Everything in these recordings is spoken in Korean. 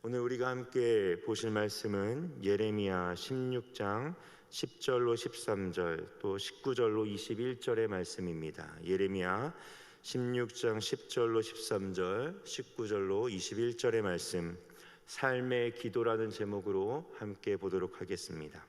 오늘 우리가 함께 보실 말씀은 예레미야 16장 10절로 13절 또 19절로 21절의 말씀입니다. 예레미야 16장 10절로 13절 19절로 21절의 말씀, 삶의 기도라는 제목으로 함께 보도록 하겠습니다.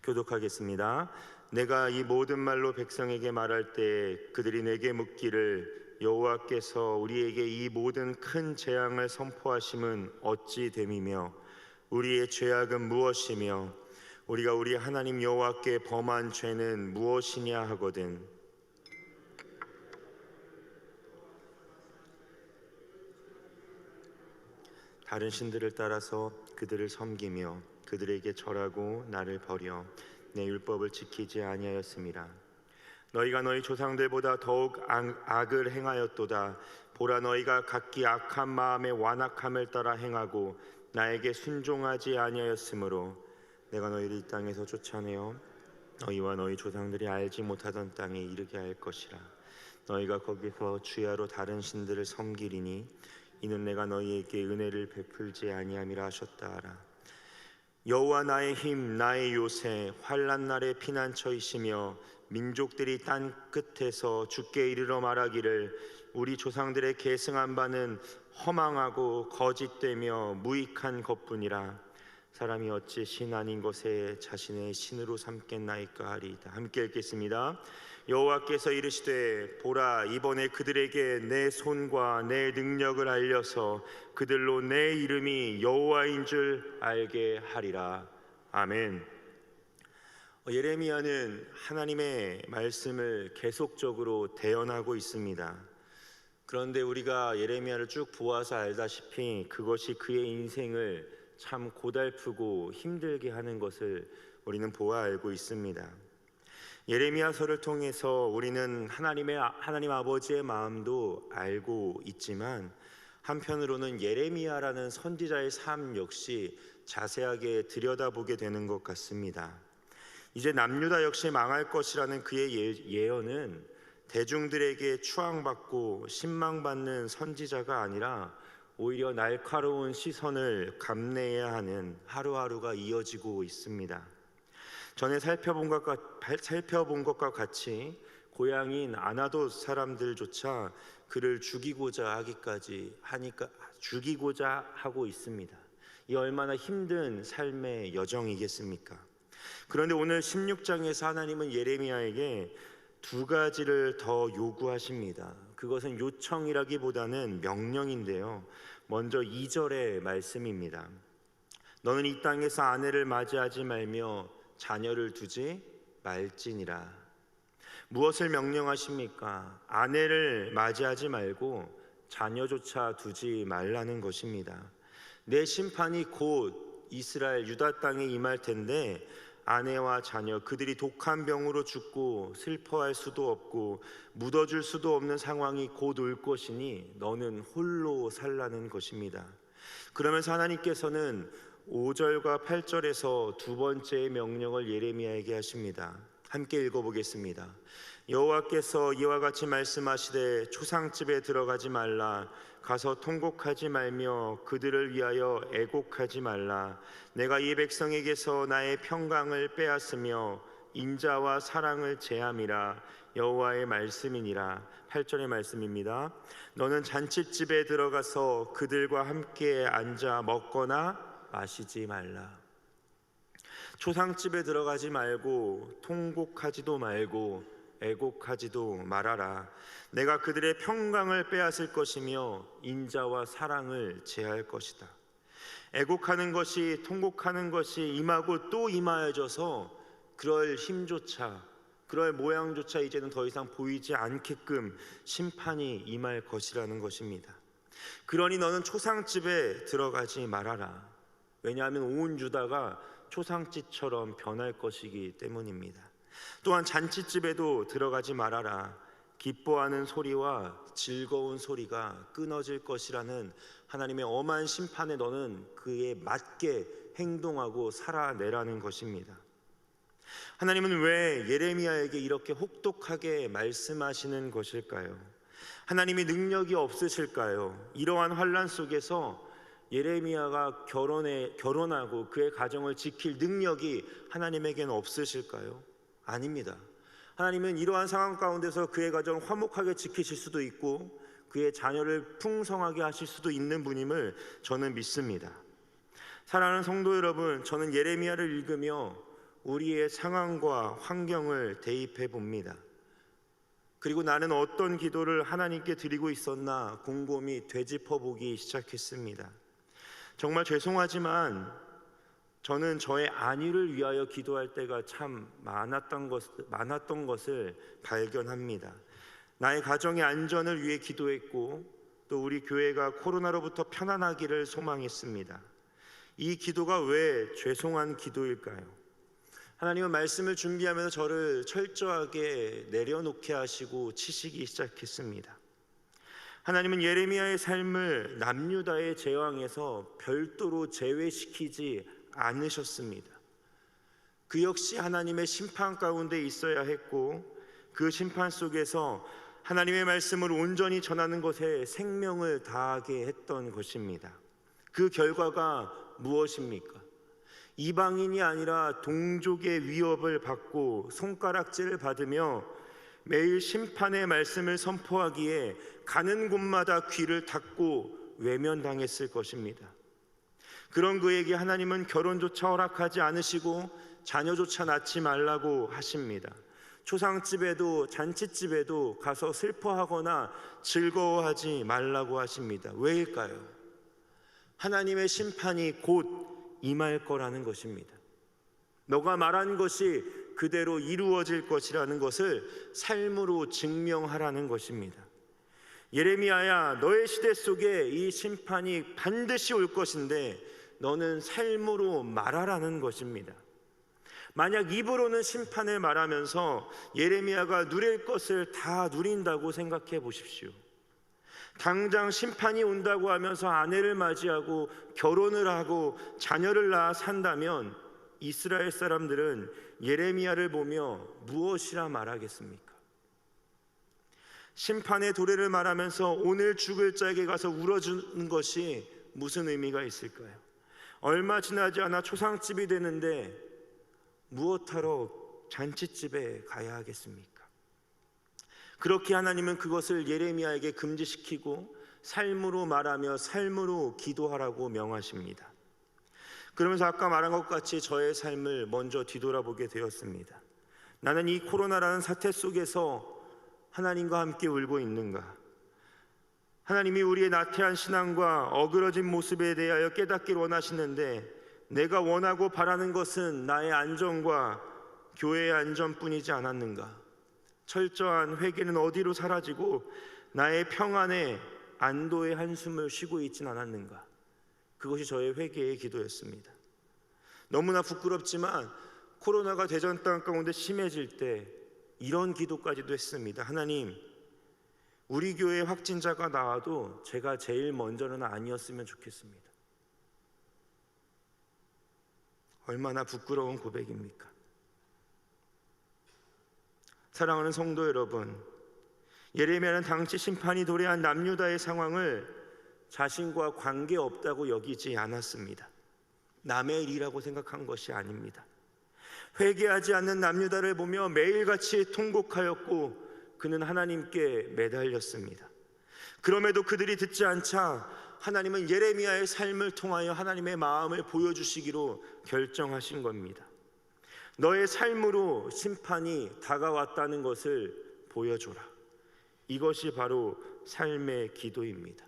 교독하겠습니다. 내가 이 모든 말로 백성에게 말할 때 그들이 내게 묻기를 여호와께서 우리에게 이 모든 큰 재앙을 선포하심은 어찌 됨이며 우리의 죄악은 무엇이며 우리가 우리 하나님 여호와께 범한 죄는 무엇이냐 하거든 다른 신들을 따라서 그들을 섬기며 그들에게 절하고 나를 버려 내 율법을 지키지 아니하였음이라. 너희가 너희 조상들보다 더욱 악을 행하였도다. 보라, 너희가 각기 악한 마음의 완악함을 따라 행하고 나에게 순종하지 아니하였으므로 내가 너희를 이 땅에서 쫓아내어 너희와 너희 조상들이 알지 못하던 땅에 이르게 할 것이라. 너희가 거기서 주야로 다른 신들을 섬기리니 이는 내가 너희에게 은혜를 베풀지 아니함이라 하셨다 하라. 여호와 나의 힘, 나의 요새, 환난 날의 피난처이시며 민족들이 땅 끝에서 주께 이르러 말하기를 우리 조상들의 계승한 바는 허망하고 거짓되며 무익한 것뿐이라. 사람이 어찌 신 아닌 것에 자신의 신으로 삼겠나이까 하리이다. 함께 읽겠습니다. 여호와께서 이르시되 보라, 이번에 그들에게 내 손과 내 능력을 알려서 그들로 내 이름이 여호와인 줄 알게 하리라. 아멘. 예레미야는 하나님의 말씀을 계속적으로 대언하고 있습니다. 그런데 우리가 예레미야를 쭉 보아서 알다시피 그것이 그의 인생을 참 고달프고 힘들게 하는 것을 우리는 보아 알고 있습니다. 예레미야서를 통해서 우리는 하나님 아버지의 마음도 알고 있지만 한편으로는 예레미야라는 선지자의 삶 역시 자세하게 들여다보게 되는 것 같습니다. 이제 남유다 역시 망할 것이라는 그의 예언은 대중들에게 추앙받고 신망받는 선지자가 아니라 오히려 날카로운 시선을 감내해야 하는 하루하루가 이어지고 있습니다. 전에 살펴본 것과 같이 고향인 아나돗 사람들조차 그를 죽이고자 하고 있습니다. 이 얼마나 힘든 삶의 여정이겠습니까? 그런데 오늘 16장에서 하나님은 예레미야에게 두 가지를 더 요구하십니다. 그것은 요청이라기보다는 명령인데요. 먼저 2절의 말씀입니다. 너는 이 땅에서 아내를 맞이하지 말며 자녀를 두지 말지니라. 무엇을 명령하십니까? 아내를 맞이하지 말고 자녀조차 두지 말라는 것입니다. 내 심판이 곧 이스라엘 유다 땅에 임할 텐데 아내와 자녀 그들이 독한 병으로 죽고 슬퍼할 수도 없고 묻어줄 수도 없는 상황이 곧 올 것이니 너는 홀로 살라는 것입니다. 그러면서 하나님께서는 5절과 8절에서 두 번째 명령을 예레미야에게 하십니다. 함께 읽어보겠습니다. 여호와께서 이와 같이 말씀하시되 초상집에 들어가지 말라. 가서 통곡하지 말며 그들을 위하여 애곡하지 말라. 내가 이 백성에게서 나의 평강을 빼앗으며 인자와 사랑을 제함이라. 여호와의 말씀이니라. 8절의 말씀입니다. 너는 잔치집에 들어가서 그들과 함께 앉아 먹거나 마시지 말라. 초상집에 들어가지 말고 통곡하지도 말고 애곡하지도 말아라. 내가 그들의 평강을 빼앗을 것이며 인자와 사랑을 제할 것이다. 애곡하는 것이 통곡하는 것이 임하고 또 임하여져서 그럴 힘조차 그럴 모양조차 이제는 더 이상 보이지 않게끔 심판이 임할 것이라는 것입니다. 그러니 너는 초상집에 들어가지 말아라. 왜냐하면 온 유다가 초상집처럼 변할 것이기 때문입니다. 또한 잔치집에도 들어가지 말아라. 기뻐하는 소리와 즐거운 소리가 끊어질 것이라는 하나님의 엄한 심판에 너는 그에 맞게 행동하고 살아내라는 것입니다. 하나님은 왜 예레미야에게 이렇게 혹독하게 말씀하시는 것일까요? 하나님이 능력이 없으실까요? 이러한 환난 속에서 예레미야가 결혼하고 그의 가정을 지킬 능력이 하나님에게는 없으실까요? 아닙니다. 하나님은 이러한 상황 가운데서 그의 가정을 화목하게 지키실 수도 있고 그의 자녀를 풍성하게 하실 수도 있는 분임을 저는 믿습니다. 사랑하는 성도 여러분, 저는 예레미야를 읽으며 우리의 상황과 환경을 대입해 봅니다. 그리고 나는 어떤 기도를 하나님께 드리고 있었나 곰곰이 되짚어 보기 시작했습니다. 정말 죄송하지만 저는 저의 안위를 위하여 기도할 때가 참 많았던 것을 발견합니다. 나의 가정의 안전을 위해 기도했고 또 우리 교회가 코로나로부터 편안하기를 소망했습니다. 이 기도가 왜 죄송한 기도일까요? 하나님은 말씀을 준비하면서 저를 철저하게 내려놓게 하시고 치시기 시작했습니다. 하나님은 예레미야의 삶을 남유다의 제왕에서 별도로 제외시키지 않으셨습니다. 그 역시 하나님의 심판 가운데 있어야 했고 그 심판 속에서 하나님의 말씀을 온전히 전하는 것에 생명을 다하게 했던 것입니다. 그 결과가 무엇입니까? 이방인이 아니라 동족의 위협을 받고 손가락질을 받으며 매일 심판의 말씀을 선포하기에 가는 곳마다 귀를 닫고 외면당했을 것입니다. 그런 그에게 하나님은 결혼조차 허락하지 않으시고 자녀조차 낳지 말라고 하십니다. 초상집에도 잔치집에도 가서 슬퍼하거나 즐거워하지 말라고 하십니다. 왜일까요? 하나님의 심판이 곧 임할 거라는 것입니다. 너가 말한 것이 그대로 이루어질 것이라는 것을 삶으로 증명하라는 것입니다. 예레미야야, 너의 시대 속에 이 심판이 반드시 올 것인데 너는 삶으로 말하라는 것입니다. 만약 입으로는 심판을 말하면서 예레미야가 누릴 것을 다 누린다고 생각해 보십시오. 당장 심판이 온다고 하면서 아내를 맞이하고 결혼을 하고 자녀를 낳아 산다면 이스라엘 사람들은 예레미야를 보며 무엇이라 말하겠습니까? 심판의 도래를 말하면서 오늘 죽을 자에게 가서 울어주는 것이 무슨 의미가 있을까요? 얼마 지나지 않아 초상집이 되는데 무엇하러 잔치집에 가야 하겠습니까? 그렇게 하나님은 그것을 예레미야에게 금지시키고 삶으로 말하며 삶으로 기도하라고 명하십니다. 그러면서 아까 말한 것 같이 저의 삶을 먼저 뒤돌아보게 되었습니다. 나는 이 코로나라는 사태 속에서 하나님과 함께 울고 있는가? 하나님이 우리의 나태한 신앙과 어그러진 모습에 대하여 깨닫기를 원하시는데 내가 원하고 바라는 것은 나의 안전과 교회의 안전뿐이지 않았는가? 철저한 회개는 어디로 사라지고 나의 평안에 안도의 한숨을 쉬고 있진 않았는가? 그것이 저의 회개의 기도였습니다. 너무나 부끄럽지만 코로나가 대전 땅 가운데 심해질 때 이런 기도까지도 했습니다. 하나님, 우리 교회 확진자가 나와도 제가 제일 먼저는 아니었으면 좋겠습니다. 얼마나 부끄러운 고백입니까? 사랑하는 성도 여러분, 예레미야는 당시 심판이 도래한 남유다의 상황을 자신과 관계없다고 여기지 않았습니다. 남의 일이라고 생각한 것이 아닙니다. 회개하지 않는 남유다를 보며 매일같이 통곡하였고 그는 하나님께 매달렸습니다. 그럼에도 그들이 듣지 않자 하나님은 예레미야의 삶을 통하여 하나님의 마음을 보여주시기로 결정하신 겁니다. 너의 삶으로 심판이 다가왔다는 것을 보여줘라. 이것이 바로 삶의 기도입니다.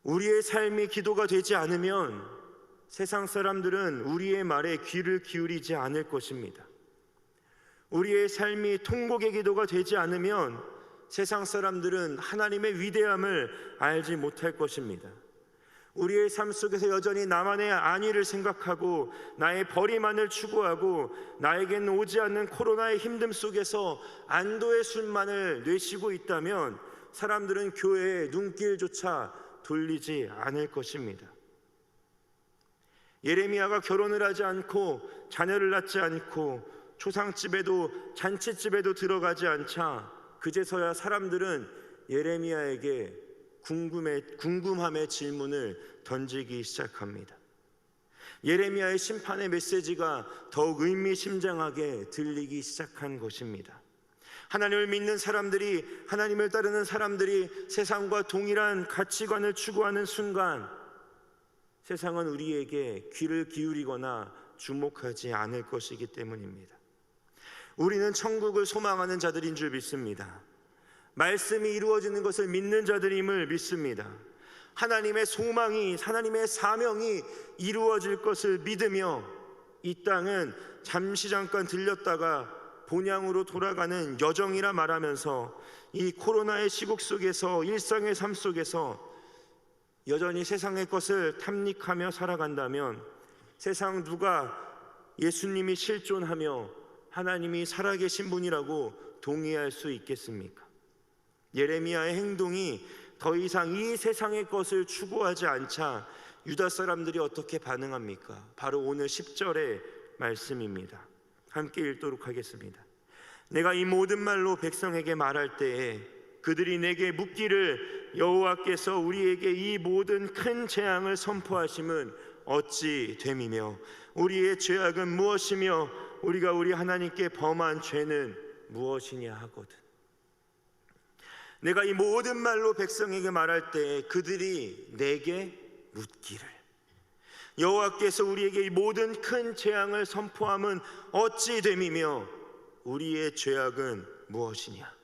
우리의 삶이 기도가 되지 않으면 세상 사람들은 우리의 말에 귀를 기울이지 않을 것입니다. 우리의 삶이 통곡의 기도가 되지 않으면 세상 사람들은 하나님의 위대함을 알지 못할 것입니다. 우리의 삶 속에서 여전히 나만의 안위를 생각하고 나의 벌이만을 추구하고 나에게는 오지 않는 코로나의 힘듦 속에서 안도의 숨만을 내쉬고 있다면 사람들은 교회의 눈길조차 돌리지 않을 것입니다. 예레미야가 결혼을 하지 않고 자녀를 낳지 않고 초상집에도 잔치집에도 들어가지 않자 그제서야 사람들은 예레미야에게 궁금함의 질문을 던지기 시작합니다. 예레미야의 심판의 메시지가 더욱 의미심장하게 들리기 시작한 것입니다. 하나님을 믿는 사람들이, 하나님을 따르는 사람들이 세상과 동일한 가치관을 추구하는 순간 세상은 우리에게 귀를 기울이거나 주목하지 않을 것이기 때문입니다. 우리는 천국을 소망하는 자들인 줄 믿습니다. 말씀이 이루어지는 것을 믿는 자들임을 믿습니다. 하나님의 소망이, 하나님의 사명이 이루어질 것을 믿으며 이 땅은 잠시 잠깐 들렸다가 본향으로 돌아가는 여정이라 말하면서 이 코로나의 시국 속에서, 일상의 삶 속에서 여전히 세상의 것을 탐닉하며 살아간다면 세상 누가 예수님이 실존하며 하나님이 살아계신 분이라고 동의할 수 있겠습니까? 예레미야의 행동이 더 이상 이 세상의 것을 추구하지 않자 유다 사람들이 어떻게 반응합니까? 바로 오늘 10절의 말씀입니다. 함께 읽도록 하겠습니다. 내가 이 모든 말로 백성에게 말할 때에 그들이 내게 묻기를 여호와께서 우리에게 이 모든 큰 재앙을 선포하심은 어찌 됨이며 우리의 죄악은 무엇이며 우리가 우리 하나님께 범한 죄는 무엇이냐 하거든. 내가 이 모든 말로 백성에게 말할 때 그들이 내게 묻기를 여호와께서 우리에게 이 모든 큰 재앙을 선포함은 어찌 됨이며 우리의 죄악은 무엇이냐,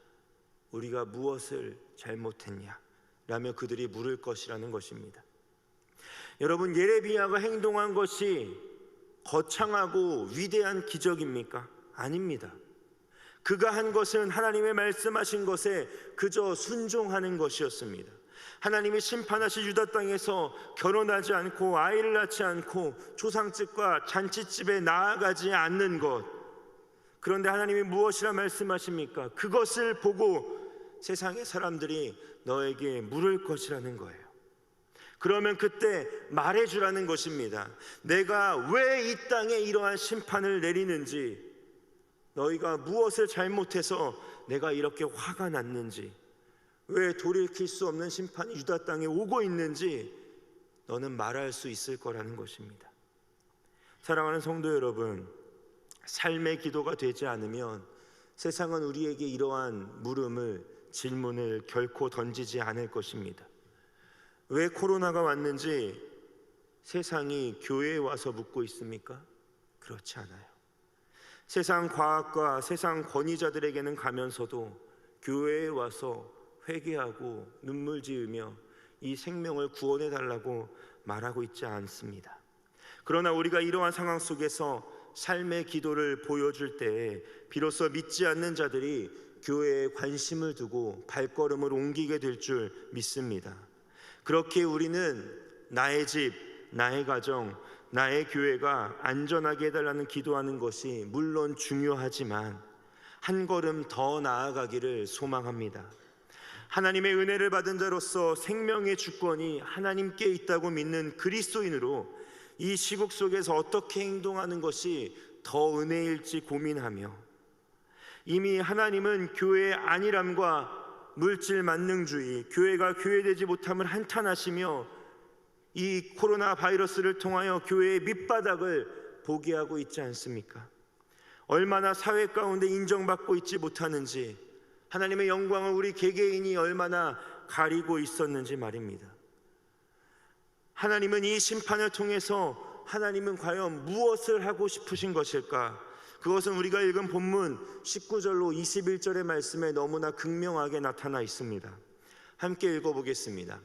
우리가 무엇을 잘못했냐 라며 그들이 물을 것이라는 것입니다. 여러분, 예레미야가 행동한 것이 거창하고 위대한 기적입니까? 아닙니다. 그가 한 것은 하나님의 말씀하신 것에 그저 순종하는 것이었습니다. 하나님이 심판하신 유다 땅에서 결혼하지 않고 아이를 낳지 않고 조상집과 잔치집에 나아가지 않는 것, 그런데 하나님이 무엇이라 말씀하십니까? 그것을 보고 세상의 사람들이 너에게 물을 것이라는 거예요. 그러면 그때 말해주라는 것입니다. 내가 왜 이 땅에 이러한 심판을 내리는지, 너희가 무엇을 잘못해서 내가 이렇게 화가 났는지, 왜 돌이킬 수 없는 심판이 유다 땅에 오고 있는지 너는 말할 수 있을 거라는 것입니다. 사랑하는 성도 여러분, 삶의 기도가 되지 않으면 세상은 우리에게 이러한 물음을, 질문을 결코 던지지 않을 것입니다. 왜 코로나가 왔는지 세상이 교회에 와서 묻고 있습니까? 그렇지 않아요. 세상 과학과 세상 권위자들에게는 가면서도 교회에 와서 회개하고 눈물 지으며 이 생명을 구원해 달라고 말하고 있지 않습니다. 그러나 우리가 이러한 상황 속에서 삶의 기도를 보여줄 때에 비로소 믿지 않는 자들이 교회에 관심을 두고 발걸음을 옮기게 될 줄 믿습니다. 그렇게 우리는 나의 집, 나의 가정, 나의 교회가 안전하게 해달라는 기도하는 것이 물론 중요하지만 한 걸음 더 나아가기를 소망합니다. 하나님의 은혜를 받은 자로서 생명의 주권이 하나님께 있다고 믿는 그리스도인으로 이 시국 속에서 어떻게 행동하는 것이 더 은혜일지 고민하며, 이미 하나님은 교회의 안일함과 물질 만능주의, 교회가 교회되지 못함을 한탄하시며 이 코로나 바이러스를 통하여 교회의 밑바닥을 보게 하고 있지 않습니까? 얼마나 사회 가운데 인정받고 있지 못하는지, 하나님의 영광을 우리 개개인이 얼마나 가리고 있었는지 말입니다. 하나님은 이 심판을 통해서 하나님은 과연 무엇을 하고 싶으신 것일까? 그것은 우리가 읽은 본문 19절로 21절의 말씀에 너무나 극명하게 나타나 있습니다. 함께 읽어보겠습니다.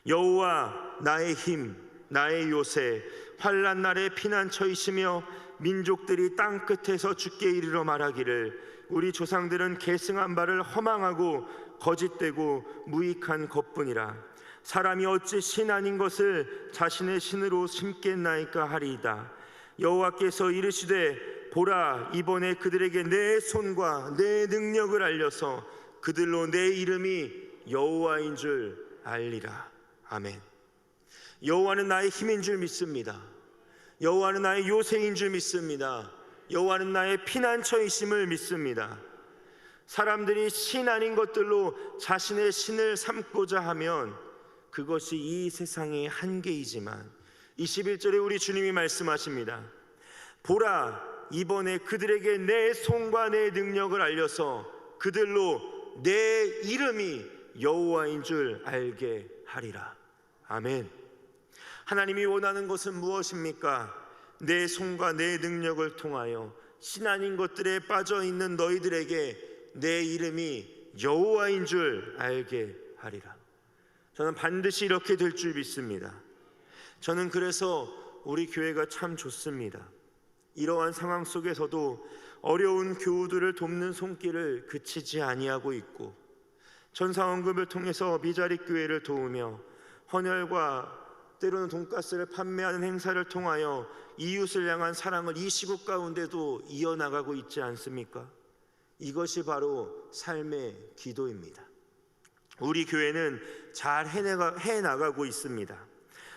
여호와 나의 힘, 나의 요새, 환난 날에 피난처이시며 민족들이 땅 끝에서 주께 이르러 말하기를 우리 조상들은 계승한 바를 허망하고 거짓되고 무익한 것뿐이라. 사람이 어찌 신 아닌 것을 자신의 신으로 심겠나이까 하리이다. 여호와께서 이르시되 보라, 이번에 그들에게 내 손과 내 능력을 알려서 그들로 내 이름이 여호와인 줄 알리라. 아멘. 여호와는 나의 힘인 줄 믿습니다. 여호와는 나의 요새인 줄 믿습니다. 여호와는 나의 피난처이심을 믿습니다. 사람들이 신 아닌 것들로 자신의 신을 삼고자 하면 그것이 이 세상의 한계이지만 21절에 우리 주님이 말씀하십니다. 보라, 이번에 그들에게 내 손과 내 능력을 알려서 그들로 내 이름이 여호와인 줄 알게 하리라. 아멘. 하나님이 원하는 것은 무엇입니까? 내 손과 내 능력을 통하여 신 아닌 것들에 빠져 있는 너희들에게 내 이름이 여호와인 줄 알게 하리라. 저는 반드시 이렇게 될 줄 믿습니다. 저는 그래서 우리 교회가 참 좋습니다. 이러한 상황 속에서도 어려운 교우들을 돕는 손길을 그치지 아니하고 있고, 전사원금을 통해서 미자립 교회를 도우며 헌혈과 때로는 돈가스를 판매하는 행사를 통하여 이웃을 향한 사랑을 이 시국 가운데도 이어나가고 있지 않습니까? 이것이 바로 삶의 기도입니다. 우리 교회는 잘 해나가고 있습니다.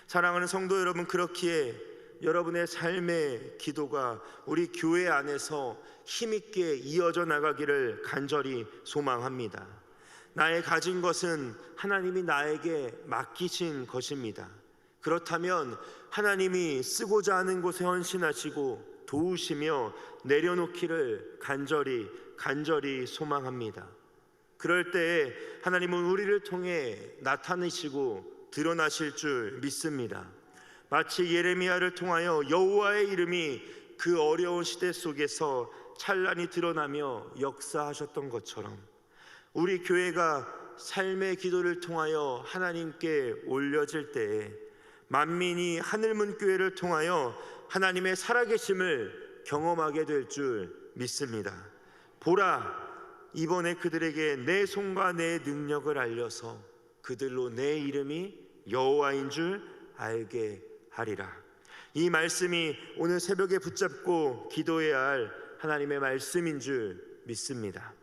사랑하는 성도 여러분, 그렇기에 여러분의 삶의 기도가 우리 교회 안에서 힘있게 이어져 나가기를 간절히 소망합니다. 나의 가진 것은 하나님이 나에게 맡기신 것입니다. 그렇다면 하나님이 쓰고자 하는 곳에 헌신하시고 도우시며 내려놓기를 간절히 소망합니다. 그럴 때에 하나님은 우리를 통해 나타내시고 드러나실 줄 믿습니다. 마치 예레미야를 통하여 여호와의 이름이 그 어려운 시대 속에서 찬란히 드러나며 역사하셨던 것처럼 우리 교회가 삶의 기도를 통하여 하나님께 올려질 때에 만민이 하늘문교회를 통하여 하나님의 살아계심을 경험하게 될 줄 믿습니다. 보라, 이번에 그들에게 내 손과 내 능력을 알려서 그들로 내 이름이 여호와인 줄 알게 하리라. 이 말씀이 오늘 새벽에 붙잡고 기도해야 할 하나님의 말씀인 줄 믿습니다.